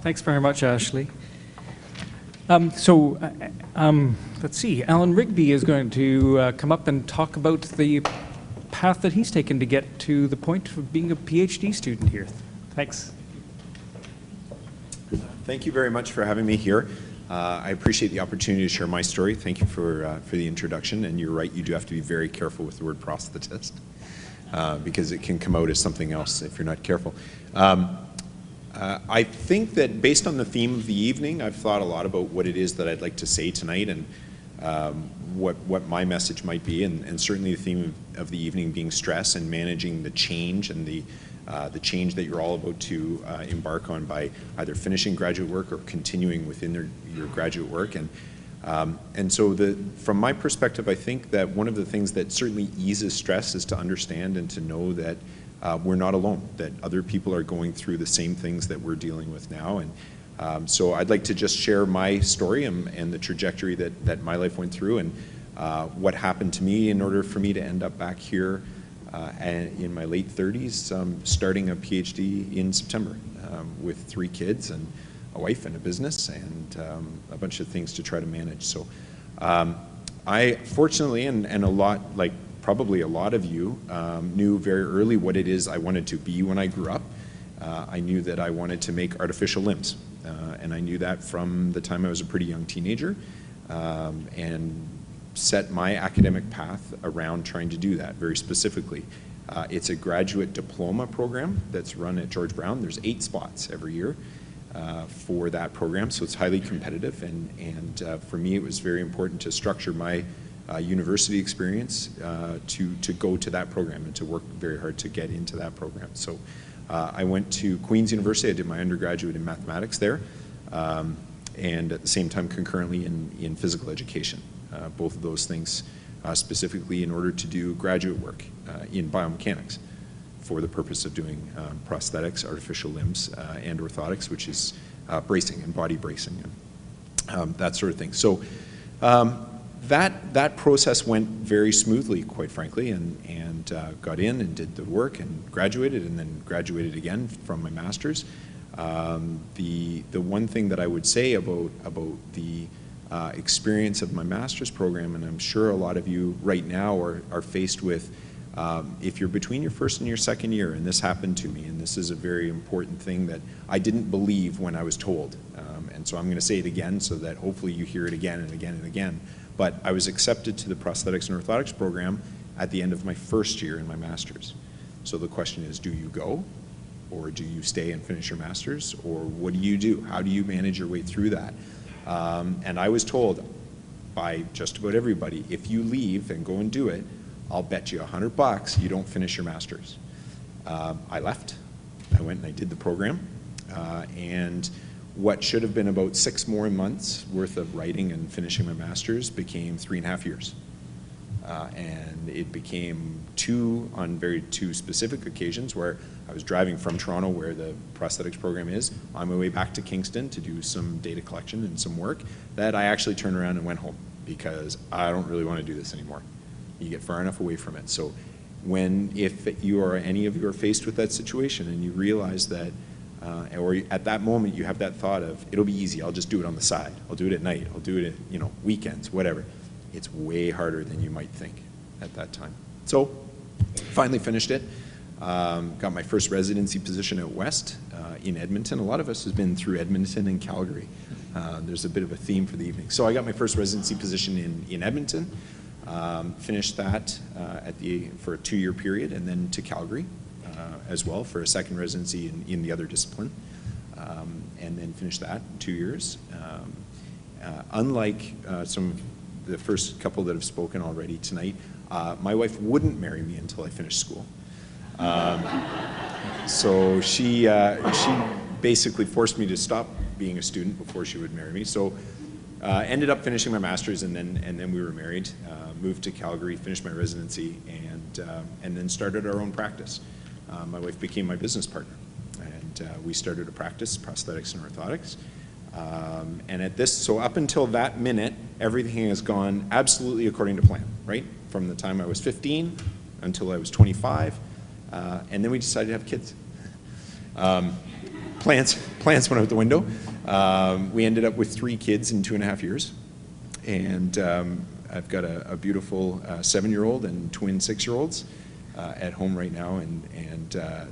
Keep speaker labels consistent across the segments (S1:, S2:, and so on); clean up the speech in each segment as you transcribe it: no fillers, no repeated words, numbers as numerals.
S1: Thanks very much, Ashley. Let's see. Alan Rigby is going to come up and talk about the path that he's taken to get to the point of being a PhD student here. Thanks.
S2: Thank you very much for having me here. I appreciate the opportunity to share my story. Thank you for the introduction. And you're right, you do have to be very careful with the word prosthetist because it can come out as something else if you're not careful. I think that based on the theme of the evening, I've thought a lot about what it is that I'd like to say tonight and what my message might be, and certainly the theme of the evening being stress and managing the change and the change that you're all about to embark on by either finishing graduate work or continuing within your graduate work. And so from my perspective, I think that one of the things that certainly eases stress is to understand and to know that we're not alone, that other people are going through the same things that we're dealing with now. And so I'd like to just share my story and the trajectory that my life went through and what happened to me in order for me to end up back here in my late 30s, starting a PhD in September with 3 kids and a wife and a business and a bunch of things to try to manage. So I fortunately, and a lot, like probably a lot of you, knew very early what it is I wanted to be when I grew up. I knew that I wanted to make artificial limbs, and I knew that from the time I was a pretty young teenager, and set my academic path around trying to do that very specifically. It's a graduate diploma program that's run at George Brown. There's 8 spots every year for that program, so it's highly competitive, and for me it was very important to structure my university experience to go to that program and to work very hard to get into that program. So I went to Queen's University. I did my undergraduate in mathematics there, and at the same time concurrently in physical education. Both of those things specifically in order to do graduate work in biomechanics for the purpose of doing prosthetics, artificial limbs, and orthotics, which is bracing and body bracing and that sort of thing. So that process went very smoothly, quite frankly, and got in and did the work and graduated, and then graduated again from my master's. The one thing that I would say about the experience of my master's program, and I'm sure a lot of you right now are faced with, if you're between your first and your second year, and this happened to me, and this is a very important thing that I didn't believe when I was told, and so I'm going to say it again so that hopefully you hear it again and again and again. But I was accepted to the prosthetics and orthotics program at the end of my first year in my master's. So the question is, do you go, or do you stay and finish your master's, or what do you do? How do you manage your way through that? And I was told by just about everybody, if you leave and go and do it, I'll bet you $100 you don't finish your master's. I left. I went and I did the program, and what should have been about 6 more months worth of writing and finishing my master's became 3.5 years. And it became 2 on two specific occasions where I was driving from Toronto, where the prosthetics program is, on my way back to Kingston to do some data collection and some work, that I actually turned around and went home because I don't really want to do this anymore. You get far enough away from it. So if any of you are faced with that situation and you realize that, or at that moment you have that thought of, it'll be easy, I'll just do it on the side, I'll do it at night, I'll do it at weekends, whatever. It's way harder than you might think at that time. So finally finished it. Got my first residency position at West in Edmonton. A lot of us has been through Edmonton and Calgary. There's a bit of a theme for the evening. So I got my first residency position in Edmonton, finished that for a 2-year period, and then to Calgary as well for a second residency in the other discipline, and then finished that in 2 years. Unlike some of the first couple that have spoken already tonight, my wife wouldn't marry me until I finished school. So she basically forced me to stop being a student before she would marry me. So ended up finishing my master's, and then we were married. Moved to Calgary, finished my residency, and then started our own practice. My wife became my business partner, and we started a practice, prosthetics and orthotics. So up until that minute, everything has gone absolutely according to plan, right? From the time I was 15 until I was 25, and then we decided to have kids. plans went out the window. We ended up with 3 kids in 2.5 years. And I've got a beautiful 7-year-old and twin 6-year-olds at home right now, and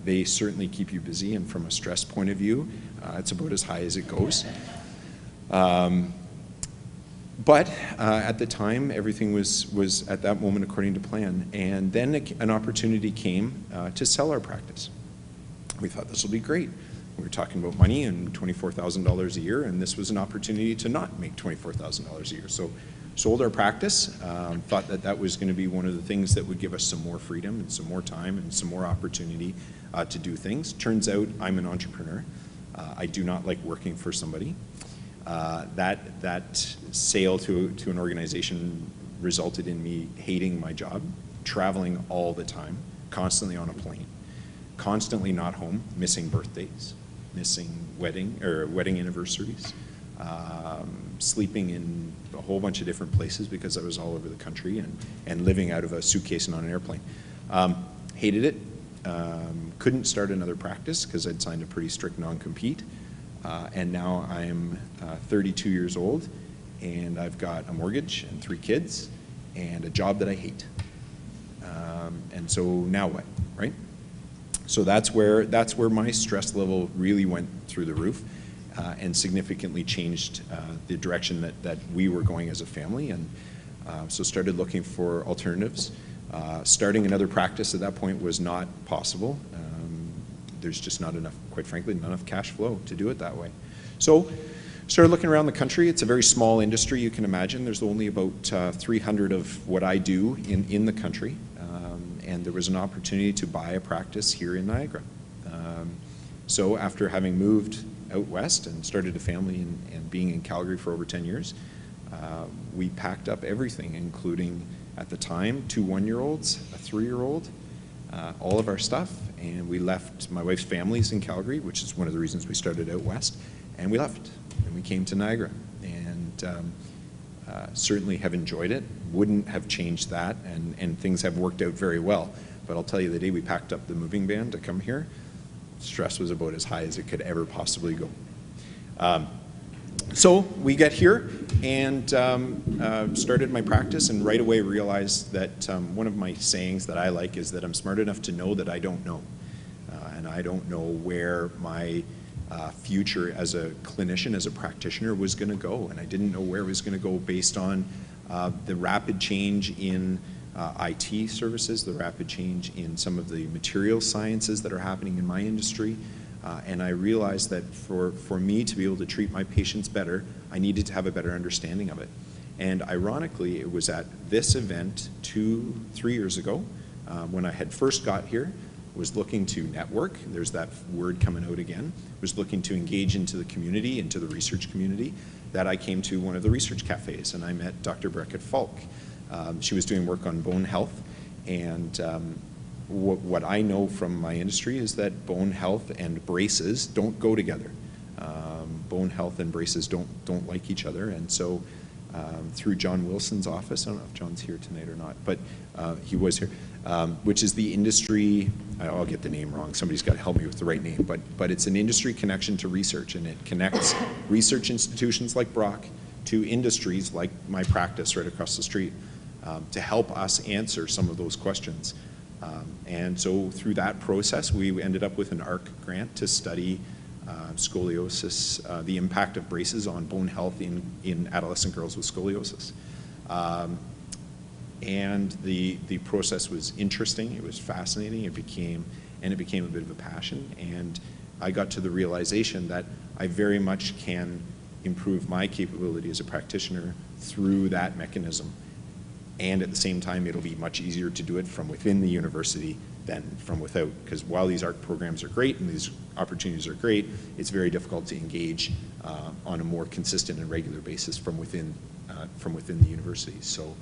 S2: they certainly keep you busy, and from a stress point of view, it's about as high as it goes. But at the time, everything was at that moment according to plan, and then an opportunity came to sell our practice. We thought this will be great. We were talking about money and $24,000 a year, and this was an opportunity to not make $24,000 a year. So sold our practice, thought that that was going to be one of the things that would give us some more freedom and some more time and some more opportunity to do things. Turns out I'm an entrepreneur. I do not like working for somebody. That sale to an organization resulted in me hating my job, traveling all the time, constantly on a plane, constantly not home, missing birthdays, missing wedding anniversaries, sleeping in a whole bunch of different places because I was all over the country, and living out of a suitcase and on an airplane. Hated it. Couldn't start another practice because I'd signed a pretty strict non-compete. And now I'm 32 years old, and I've got a mortgage and 3 kids and a job that I hate. And so now what, right? So that's where my stress level really went through the roof, and significantly changed the direction that we were going as a family, and so started looking for alternatives. Starting another practice at that point was not possible. There's just not enough, quite frankly, not enough cash flow to do it that way. So started looking around the country. It's a very small industry, you can imagine. There's only about 300 of what I do in the country. And there was an opportunity to buy a practice here in Niagara. So after having moved out west and started a family and being in Calgary for over 10 years, we packed up everything, including, at the time, 2 1-year-olds, a 3-year-old, all of our stuff, and we left. My wife's family's in Calgary, which is one of the reasons we started out west, and we left, and we came to Niagara, and certainly have enjoyed it. Wouldn't have changed that, and things have worked out very well. But I'll tell you, the day we packed up the moving van to come here, stress was about as high as it could ever possibly go. So we get here and started my practice, and right away realized that one of my sayings that I like is that I'm smart enough to know that I don't know. And I don't know where my future as a clinician, as a practitioner, was going to go. And I didn't know where it was going to go based on the rapid change in IT services, the rapid change in some of the material sciences that are happening in my industry. And I realized that for me to be able to treat my patients better, I needed to have a better understanding of it. And ironically, it was at this event 2-3 years ago, when I had first got here, was looking to network, there's that word coming out again, was looking to engage into the community, into the research community, that I came to one of the research cafes, and I met Dr. Beckett Falk. She was doing work on bone health, and what I know from my industry is that bone health and braces don't go together. Bone health and braces don't like each other, and so through John Wilson's office, I don't know if John's here tonight or not, but he was here, which is the industry, I'll get the name wrong, somebody's got to help me with the right name, but it's an industry connection to research, and it connects research institutions like Brock to industries like my practice right across the street, to help us answer some of those questions. And so through that process, we ended up with an ARC grant to study scoliosis, the impact of braces on bone health in adolescent girls with scoliosis. And the process was interesting, it was fascinating, it became a bit of a passion, and I got to the realization that I very much can improve my capability as a practitioner through that mechanism. And at the same time, it'll be much easier to do it from within the university than from without, because while these ARC programs are great and these opportunities are great, it's very difficult to engage on a more consistent and regular basis from within the university. So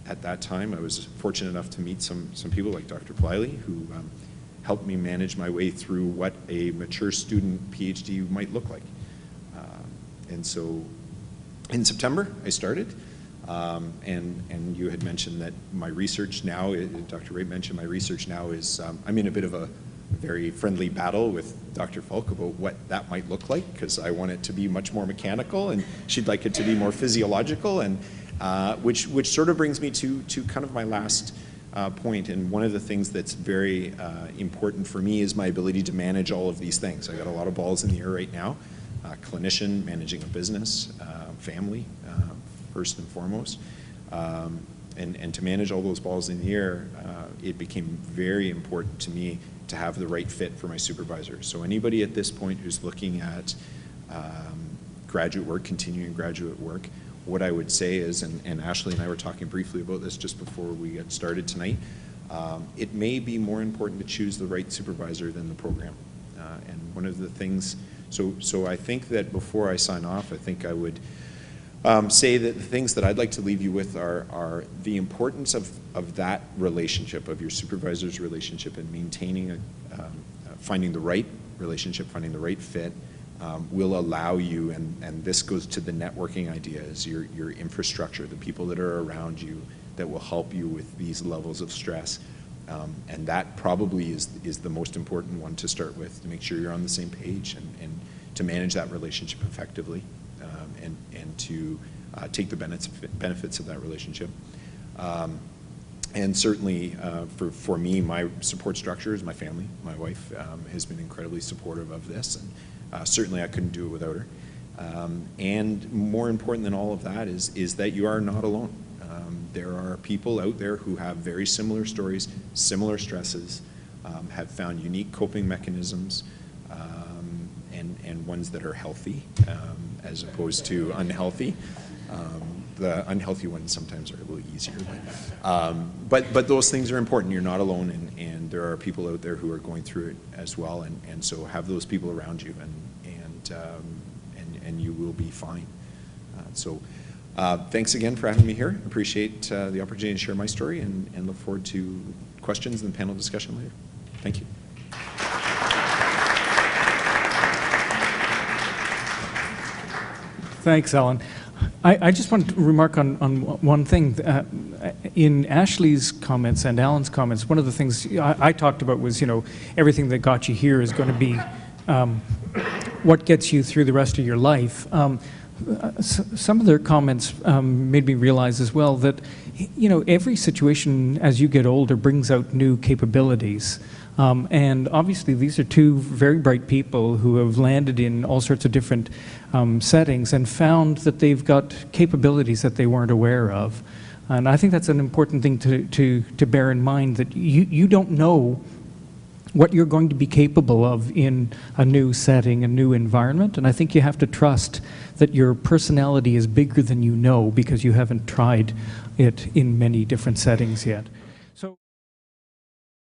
S2: at that time, I was fortunate enough to meet some people like Dr. Pliley, who helped me manage my way through what a mature student PhD might look like. And so in September, I started. And you had mentioned that my research now, Dr. Ray mentioned my research now is, I'm in a bit of a very friendly battle with Dr. Falk about what that might look like, because I want it to be much more mechanical and she'd like it to be more physiological, and which sort of brings me to kind of my last point. And one of the things that's very important for me is my ability to manage all of these things. I got a lot of balls in the air right now. Clinician, managing a business, family, first and foremost. And to manage all those balls in the air, it became very important to me to have the right fit for my supervisor. So anybody at this point who's looking at graduate work, continuing graduate work, what I would say is, and Ashley and I were talking briefly about this just before we get started tonight, it may be more important to choose the right supervisor than the program. And one of the things, so I think that before I sign off, I think I would say that the things that I'd like to leave you with are the importance of that relationship, of your supervisor's relationship, and maintaining finding the right relationship, finding the right fit, will allow you, and this goes to the networking idea, is your infrastructure, the people that are around you that will help you with these levels of stress. And that probably is the most important one to start with, to make sure you're on the same page and to manage that relationship effectively, and to take the benefits of that relationship. And certainly for me, my support structure is my family. My wife has been incredibly supportive of this, and certainly I couldn't do it without her. And more important than all of that is that you are not alone. There are people out there who have very similar stories, similar stresses, have found unique coping mechanisms, and ones that are healthy as opposed to unhealthy. The unhealthy ones sometimes are a little easier, but those things are important. You're not alone, and there are people out there who are going through it as well, and so have those people around you, and you will be fine. Thanks again for having me here. Appreciate the opportunity to share my story, and look forward to questions and panel discussion later. Thank you.
S1: Thanks, Alan. I just want to remark on one thing. In Ashley's comments and Alan's comments, one of the things I talked about was, everything that got you here is going to be what gets you through the rest of your life. Some of their comments made me realize as well that, every situation as you get older brings out new capabilities. And obviously these are two very bright people who have landed in all sorts of different settings and found that they've got capabilities that they weren't aware of. And I think that's an important thing to bear in mind, that you don't know what you're going to be capable of in a new setting, a new environment. And I think you have to trust that your personality is bigger than you know, because you haven't tried it in many different settings yet.